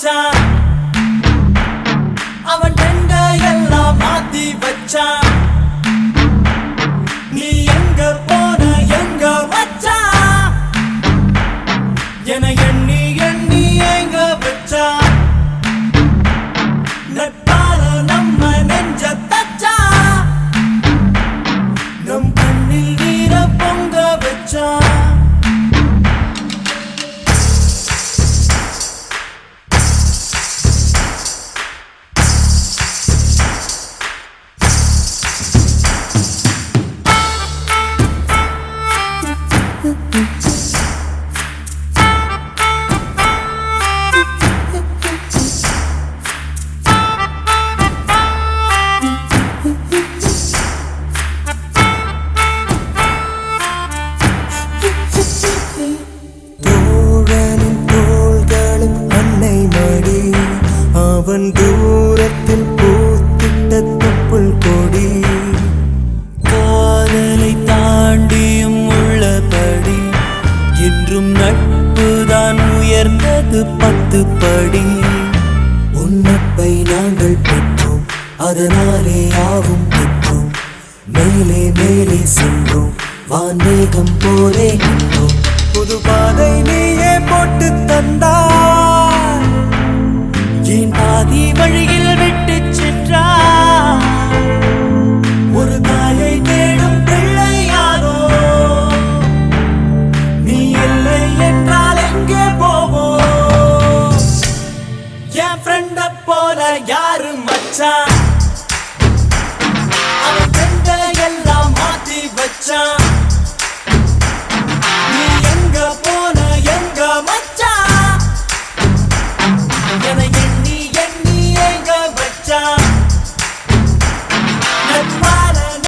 மச்சான் அவன் டெண்ட எல்லாம் மாத்தி வச்சான் நீ எங்க போன எங்க மச்சான் என எண்ணி எண்ணி எங்க வச்சான் நட்பால நம்ம நெஞ்ச தச்சான் நம் கண்ணில் நீர பொங்க வச்சான் அவன் தூரத்தில் பூத்திட்ட தொப்புள் கொடி காதலை தாண்டியும் உள்ளபடி என்றும் நட்புதான் உயர்ந்தது 10 படி உன்னப்பை நாங்கள் பெற்றோம் அதனாலே யாவும் பெற்றோம் மேலே மேலே சென்றோம் வான்மேகம் போலே நின்றோம் புது பாதை நீயே போட்டு தந்தாய் என் பாதி வழியில் விட்டு சென்றாய் ஒரு தாயை தேடும் பிள்ளையாரோ நீ இல்லை என்றால் எங்கே போவோம் என் ஃப்ரெண்ட போல யாரு மச்சான்